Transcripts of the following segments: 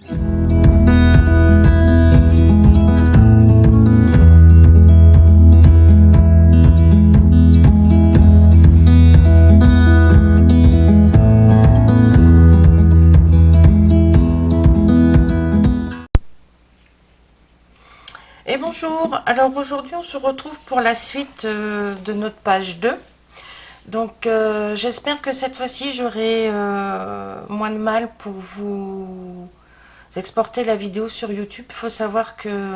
Et bonjour, alors aujourd'hui on se retrouve pour la suite de notre page 2. Donc j'espère que cette fois-ci j'aurai moins de mal pour vous exporter la vidéo sur YouTube. Il faut savoir que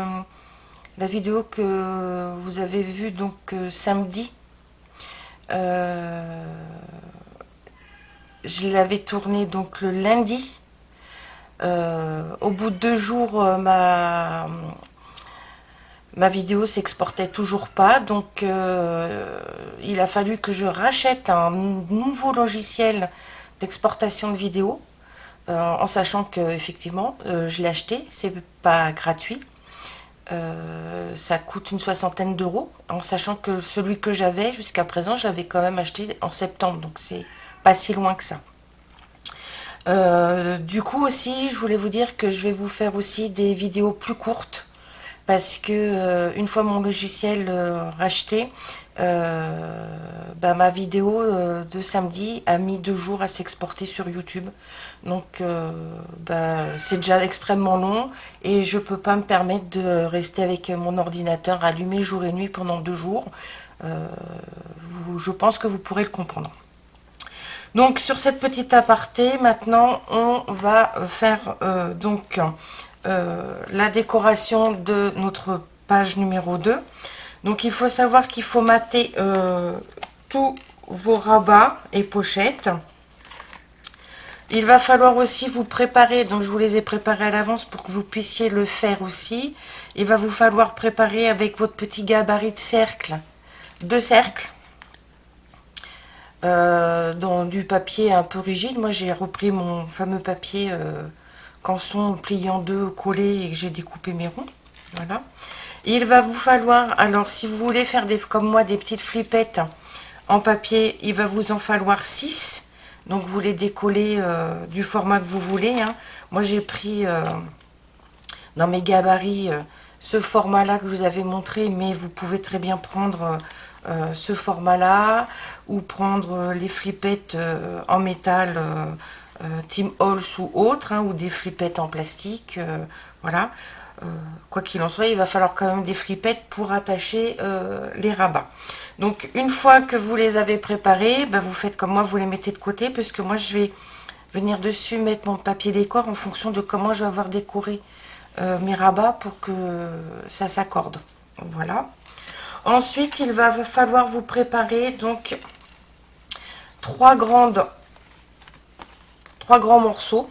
la vidéo que vous avez vue donc samedi, je l'avais tournée donc le lundi. Au bout de 2 jours, ma vidéo s'exportait toujours pas, donc il a fallu que je rachète un nouveau logiciel d'exportation de vidéos, en sachant que effectivement je l'ai acheté, c'est pas gratuit, ça coûte une 60aine d'euros, en sachant que celui que j'avais jusqu'à présent, je l'avais quand même acheté en septembre, donc c'est pas si loin que ça. Du coup aussi, je voulais vous dire que je vais vous faire aussi des vidéos plus courtes, parce que une fois mon logiciel racheté, ma vidéo de samedi a mis 2 jours à s'exporter sur YouTube. Donc c'est déjà extrêmement long et je peux pas me permettre de rester avec mon ordinateur allumé jour et nuit pendant 2 jours. Je pense que vous pourrez le comprendre. Donc sur cette petite aparté, maintenant on va faire la décoration de notre page numéro 2. Donc il faut savoir qu'il faut mater tous vos rabats et pochettes. Il va falloir aussi vous préparer, donc je vous les ai préparés à l'avance pour que vous puissiez le faire aussi. Il va vous falloir préparer avec votre petit gabarit de cercle, 2 cercles. Dans du papier un peu rigide. Moi j'ai repris mon fameux papier canson plié en 2 collé et que j'ai découpé mes ronds. Voilà. Il va vous falloir, alors si vous voulez faire comme moi des petites flippettes en papier, il va vous en falloir 6. Donc vous les décollez du format que vous voulez, hein. Moi j'ai pris dans mes gabarits ce format là que je vous avais montré, mais vous pouvez très bien prendre ce format là ou prendre les flippettes en métal Tim Holtz ou autre, hein, ou des flippettes en plastique, voilà. Quoi qu'il en soit, il va falloir quand même des flippettes pour attacher les rabats. Donc une fois que vous les avez préparés, vous faites comme moi, vous les mettez de côté, parce que moi je vais venir dessus mettre mon papier décor en fonction de comment je vais avoir décoré mes rabats pour que ça s'accorde. Voilà. Ensuite, il va falloir vous préparer donc 3 grands morceaux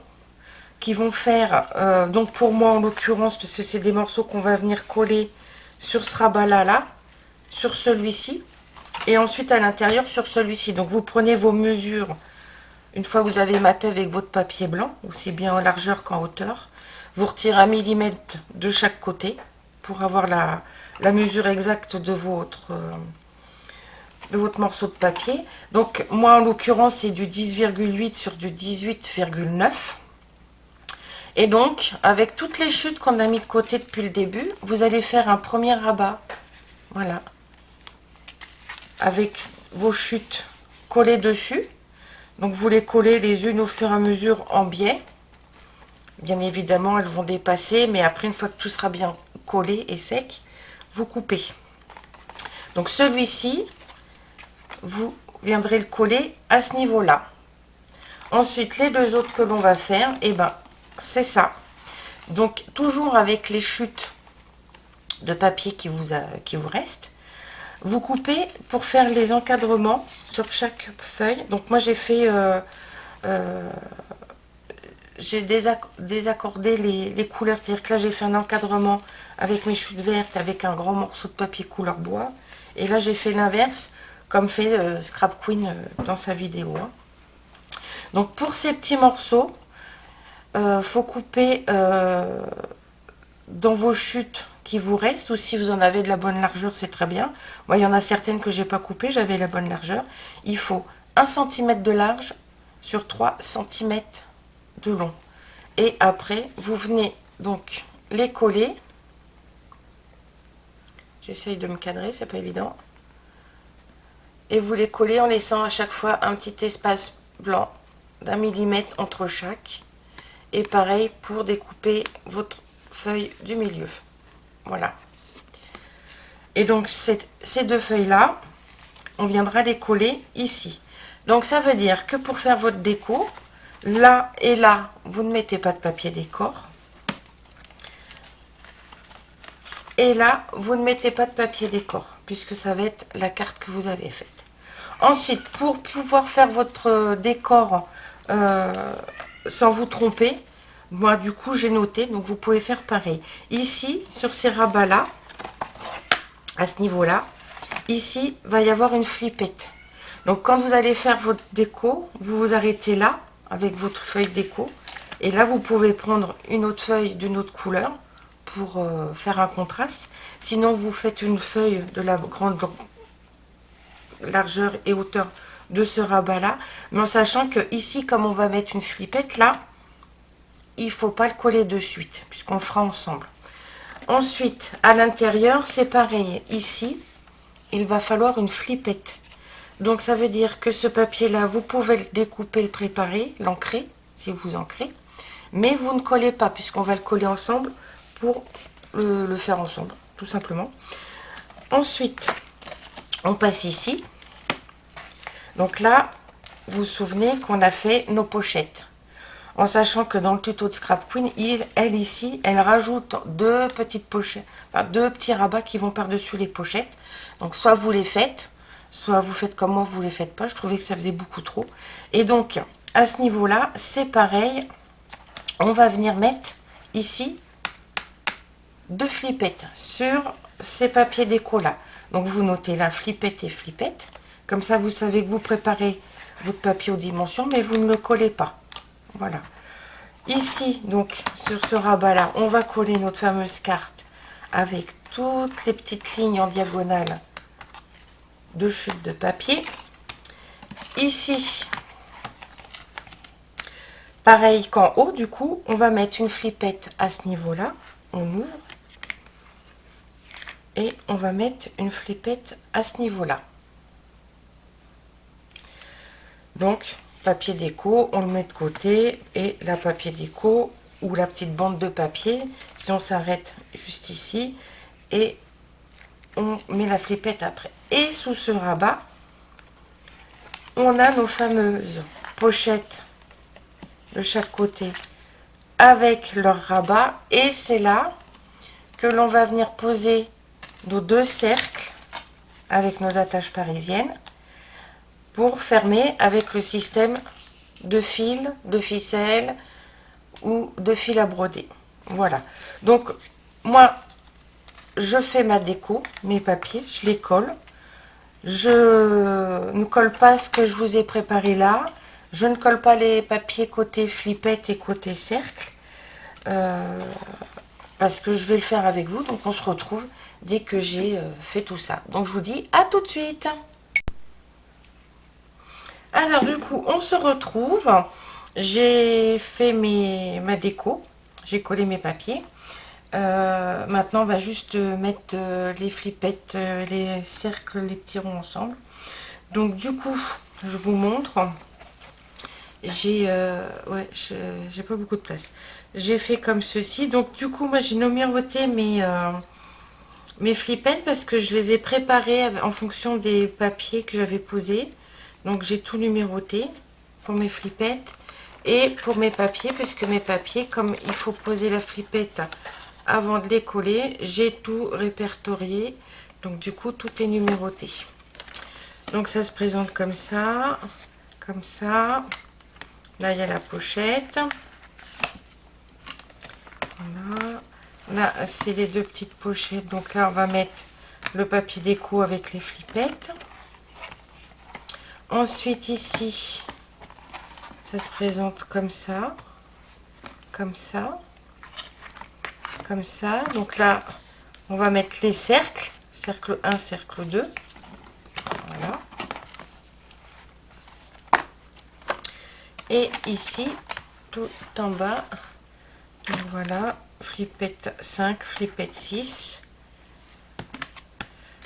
qui vont faire, donc pour moi en l'occurrence, parce que c'est des morceaux qu'on va venir coller sur ce rabat là, sur celui-ci, et ensuite à l'intérieur sur celui-ci. Donc vous prenez vos mesures, une fois que vous avez maté avec votre papier blanc, aussi bien en largeur qu'en hauteur, vous retirez 1 mm de chaque côté pour avoir la mesure exacte de votre morceau de papier. Donc moi en l'occurrence c'est du 10,8 sur du 18,9. Et donc avec toutes les chutes qu'on a mis de côté depuis le début, vous allez faire un premier rabat, voilà, avec vos chutes collées dessus. Donc vous les collez les unes au fur et à mesure en biais. Bien évidemment elles vont dépasser, mais après une fois que tout sera bien collé et sec, vous coupez. Donc celui-ci, vous viendrez le coller à ce niveau-là. Ensuite, les 2 autres que l'on va faire, c'est ça. Donc toujours avec les chutes de papier qui vous restent, vous coupez pour faire les encadrements sur chaque feuille. Donc moi j'ai fait j'ai désaccordé les couleurs, c'est-à-dire que là j'ai fait un encadrement avec mes chutes vertes avec un grand morceau de papier couleur bois, et là j'ai fait l'inverse comme fait Scrap Queen dans sa vidéo, hein. Donc pour ces petits morceaux, faut couper dans vos chutes qui vous restent, ou si vous en avez de la bonne largeur, c'est très bien. Moi, il y en a certaines que j'ai pas coupées, j'avais la bonne largeur. Il faut 1 cm de large sur 3 cm de long. Et après, vous venez donc les coller. J'essaye de me cadrer, c'est pas évident. Et vous les collez en laissant à chaque fois un petit espace blanc d'1 millimètre entre chaque. Et pareil pour découper votre feuille du milieu. Voilà. Et donc ces deux feuilles là, on viendra les coller ici. Donc ça veut dire que pour faire votre déco, là et là, vous ne mettez pas de papier décor. Et là, vous ne mettez pas de papier décor, puisque ça va être la carte que vous avez faite. Ensuite, pour pouvoir faire votre décor sans vous tromper, moi du coup j'ai noté, donc vous pouvez faire pareil. Ici, sur ces rabats-là, à ce niveau-là, ici, va y avoir une flippette. Donc quand vous allez faire votre déco, vous vous arrêtez là, avec votre feuille déco. Et là, vous pouvez prendre une autre feuille d'une autre couleur pour faire un contraste. Sinon, vous faites une feuille de la grande largeur et hauteur de ce rabat-là. Mais en sachant que ici, comme on va mettre une flippette, là, il ne faut pas le coller de suite, puisqu'on le fera ensemble. Ensuite, à l'intérieur, c'est pareil. Ici, il va falloir une flippette. Donc, ça veut dire que ce papier-là, vous pouvez le découper, le préparer, l'ancrer, si vous ancrez. Mais vous ne collez pas, puisqu'on va le coller ensemble pour le faire ensemble, tout simplement. Ensuite, on passe ici. Donc là, vous vous souvenez qu'on a fait nos pochettes. En sachant que dans le tuto de Scrap Queen, elle ici, elle rajoute deux petites pochettes, enfin deux petits rabats qui vont par-dessus les pochettes. Donc soit vous les faites, soit vous faites comme moi, vous les faites pas. Je trouvais que ça faisait beaucoup trop. Et donc, à ce niveau-là, c'est pareil. On va venir mettre ici deux flippettes sur ces papiers déco là. Donc vous notez là flippette et flippette. Comme ça, vous savez que vous préparez votre papier aux dimensions, mais vous ne le collez pas. Voilà. Ici, donc, sur ce rabat-là, on va coller notre fameuse carte avec toutes les petites lignes en diagonale de chute de papier. Ici, pareil qu'en haut, du coup, on va mettre une flippette à ce niveau-là. On ouvre. Et on va mettre une flippette à ce niveau-là. Donc, papier déco, on le met de côté et la papier déco ou la petite bande de papier, si on s'arrête juste ici et on met la flippette après. Et sous ce rabat, on a nos fameuses pochettes de chaque côté avec leur rabat et c'est là que l'on va venir poser nos deux cercles avec nos attaches parisiennes pour fermer avec le système de fil, de ficelle ou de fil à broder. Voilà. Donc, moi, je fais ma déco, mes papiers, je les colle. Je ne colle pas ce que je vous ai préparé là. Je ne colle pas les papiers côté flippette et côté cercle. Parce que je vais le faire avec vous. Donc, on se retrouve dès que j'ai fait tout ça. Donc, je vous dis à tout de suite. Alors du coup, on se retrouve. J'ai fait ma déco. J'ai collé mes papiers. Maintenant, on va juste mettre les flippettes, les cercles, les petits ronds ensemble. Donc du coup, je vous montre. J'ai j'ai pas beaucoup de place. J'ai fait comme ceci. Donc du coup, moi j'ai numéroté mes flippettes parce que je les ai préparées en fonction des papiers que j'avais posés. Donc j'ai tout numéroté pour mes flippettes et pour mes papiers, puisque mes papiers, comme il faut poser la flippette avant de les coller, j'ai tout répertorié. Donc du coup, tout est numéroté. Donc ça se présente comme ça, comme ça. Là, il y a la pochette. Voilà. Là, c'est les deux petites pochettes. Donc là, on va mettre le papier déco avec les flippettes. Ensuite, ici, ça se présente comme ça, comme ça, comme ça. Donc là, on va mettre les cercles, cercle 1, cercle 2. Voilà. Et ici, tout en bas, Voilà, flippette 5, flippette 6.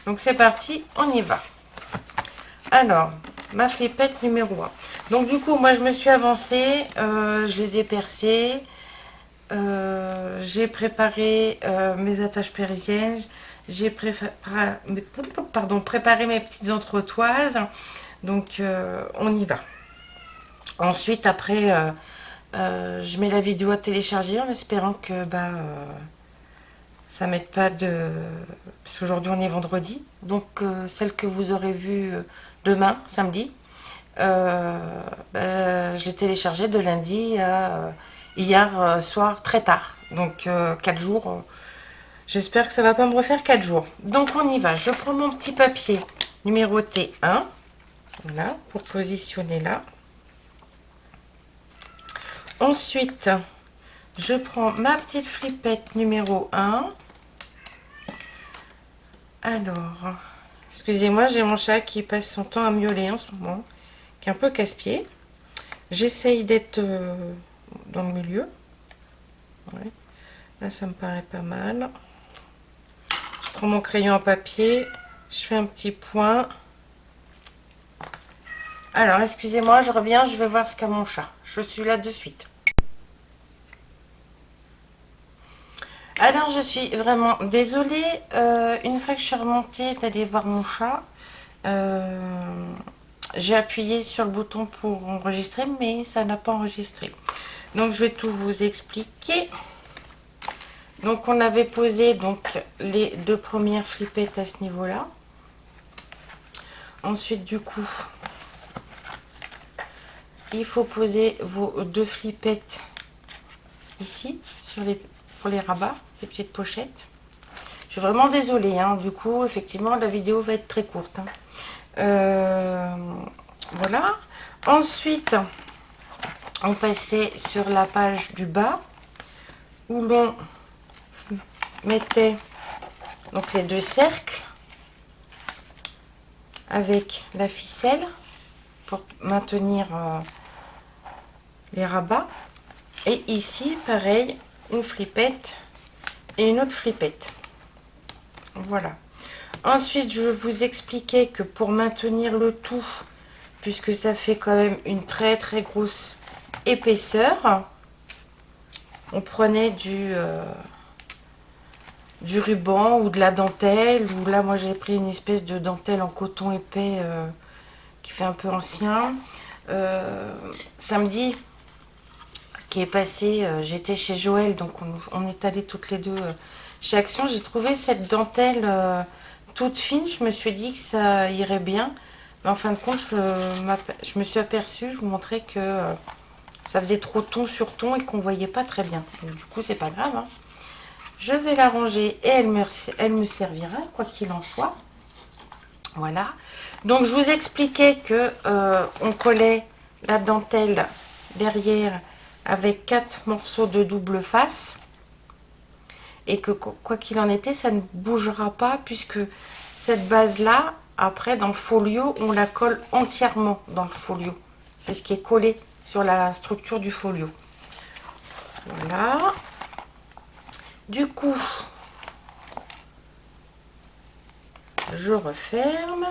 Donc c'est parti, on y va. Alors, ma flippette numéro 1. Donc du coup, moi je me suis avancée, je les ai percées, j'ai préparé mes attaches parisiennes, j'ai préparé mes petites entretoises. Donc on y va. Ensuite, après, je mets la vidéo à télécharger en espérant que ça m'aide pas de... Parce qu'aujourd'hui on est vendredi. Donc celle que vous aurez vue demain, samedi, je l'ai téléchargée de lundi à hier soir très tard. Donc 4 jours. J'espère que ça va pas me refaire 4 jours. Donc on y va. Je prends mon petit papier numéroté 1. Voilà, pour positionner là. Ensuite, je prends ma petite flippette numéro 1. Alors, excusez-moi, j'ai mon chat qui passe son temps à miauler en ce moment, qui est un peu casse-pied. J'essaye d'être dans le milieu. Ouais. Là, ça me paraît pas mal. Je prends mon crayon à papier, je fais un petit point. Alors, excusez-moi, je reviens, je vais voir ce qu'a mon chat. Je suis là de suite. Alors, je suis vraiment désolée. Une fois que je suis remontée d'aller voir mon chat, j'ai appuyé sur le bouton pour enregistrer, mais ça n'a pas enregistré. Donc, je vais tout vous expliquer. Donc, on avait posé donc les 2 premières flippettes à ce niveau-là. Ensuite, du coup, il faut poser vos 2 flippettes ici pour les rabats, les petites pochettes. Je suis vraiment désolée, hein. Du coup, effectivement, la vidéo va être très courte. Hein. Voilà. Ensuite, on passait sur la page du bas où l'on mettait donc les 2 cercles avec la ficelle pour maintenir les rabats. Et ici, pareil, une flippette et une autre flippette. Voilà. Ensuite, je vous expliquais que pour maintenir le tout, puisque ça fait quand même une très très grosse épaisseur, on prenait du ruban ou de la dentelle, ou là moi j'ai pris une espèce de dentelle en coton épais qui fait un peu ancien. Samedi qui est passé, j'étais chez Joël, donc on est allés toutes les deux chez Action. J'ai trouvé cette dentelle toute fine, je me suis dit que ça irait bien, mais en fin de compte je me suis aperçue, je vous montrais que ça faisait trop ton sur ton et qu'on voyait pas très bien. Donc, du coup c'est pas grave, hein. Je vais la ranger et elle me servira, quoi qu'il en soit. Voilà. Donc, je vous expliquais que on collait la dentelle derrière avec 4 morceaux de double face. Et que, quoi qu'il en était, ça ne bougera pas puisque cette base-là, après, dans le folio, on la colle entièrement dans le folio. C'est ce qui est collé sur la structure du folio. Voilà. Du coup, je referme.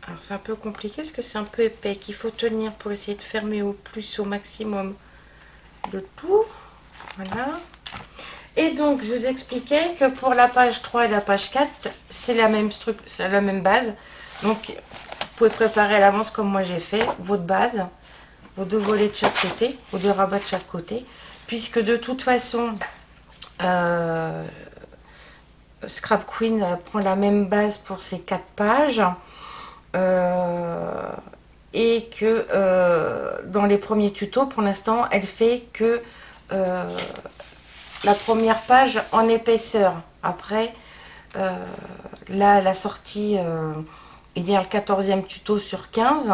Alors c'est un peu compliqué parce que c'est un peu épais qu'il faut tenir pour essayer de fermer au maximum le tout. Voilà. Et donc, je vous expliquais que pour la page 3 et la page 4, c'est la même structure, c'est la même base. Donc, vous pouvez préparer à l'avance comme moi j'ai fait, votre base, vos 2 volets de chaque côté, vos 2 rabats de chaque côté. Puisque de toute façon, Scrap Queen prend la même base pour ces 4 pages. Et que dans les premiers tutos, pour l'instant, elle fait que... la première page en épaisseur. Après, là, la sortie, il y a le 14e tuto sur 15.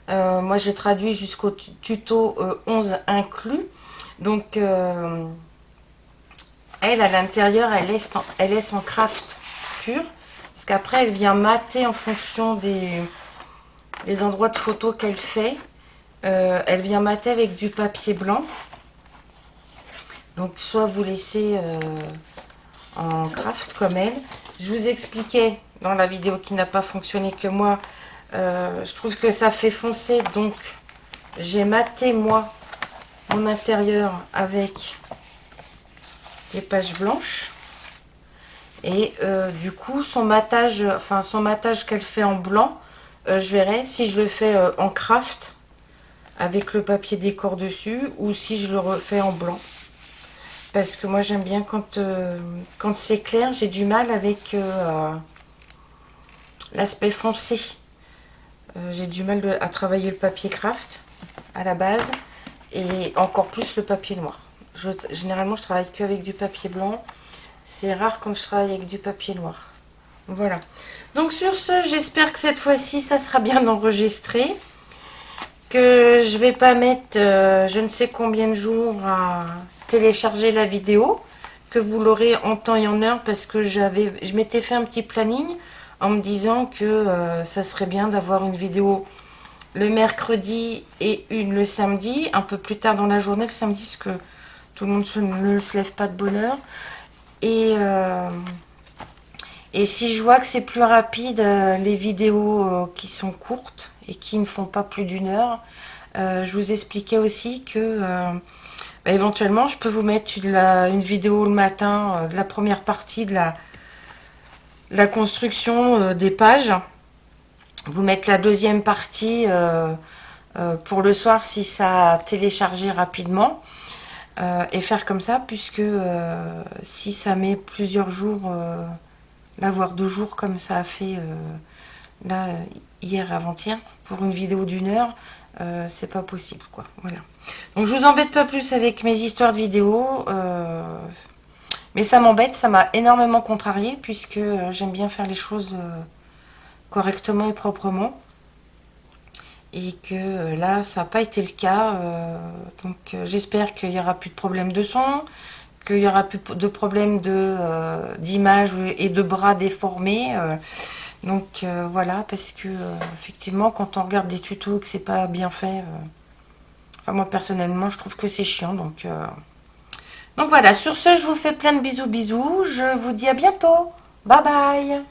Moi, j'ai traduit jusqu'au tuto 11 inclus. Donc, elle, à l'intérieur, elle est en craft pur. Parce qu'après, elle vient mater en fonction des endroits de photos qu'elle fait. Elle vient mater avec du papier blanc. Donc, soit vous laissez en craft comme elle. Je vous expliquais dans la vidéo qui n'a pas fonctionné que moi. Je trouve que ça fait foncer. Donc, j'ai maté, moi, mon intérieur avec les pages blanches. Et du coup, son matage qu'elle fait en blanc, je verrai si je le fais en craft avec le papier décor dessus ou si je le refais en blanc. Parce que moi, j'aime bien quand c'est clair, j'ai du mal avec l'aspect foncé. J'ai du mal à travailler le papier craft à la base et encore plus le papier noir. Généralement, je travaille que avec du papier blanc. C'est rare quand je travaille avec du papier noir. Voilà. Donc sur ce, j'espère que cette fois-ci, ça sera bien enregistré. Que je vais pas mettre je ne sais combien de jours à télécharger la vidéo. Que vous l'aurez en temps et en heure parce que je m'étais fait un petit planning en me disant que ça serait bien d'avoir une vidéo le mercredi et une le samedi. Un peu plus tard dans la journée, le samedi, parce que tout le monde ne se lève pas de bonne heure. Et si je vois que c'est plus rapide, les vidéos qui sont courtes et qui ne font pas plus d'1 heure, je vous expliquais aussi que éventuellement je peux vous mettre une vidéo le matin de la première partie de la construction des pages, vous mettre la deuxième partie pour le soir si ça a téléchargé rapidement. Et faire comme ça, puisque si ça met plusieurs jours, là, voire 2 jours, comme ça a fait là, hier avant-hier, pour une vidéo d'1 heure, c'est pas possible, quoi. Voilà. Donc, je vous embête pas plus avec mes histoires de vidéos, mais ça m'embête, ça m'a énormément contrariée, puisque j'aime bien faire les choses correctement et proprement. Et que là, ça n'a pas été le cas. Donc, j'espère qu'il n'y aura plus de problème de son, qu'il n'y aura plus de problème d'image et de bras déformés. Donc, voilà, parce que effectivement, quand on regarde des tutos et que c'est pas bien fait, enfin, moi, personnellement, je trouve que c'est chiant. Donc, voilà, sur ce, je vous fais plein de bisous, bisous. Je vous dis à bientôt. Bye bye.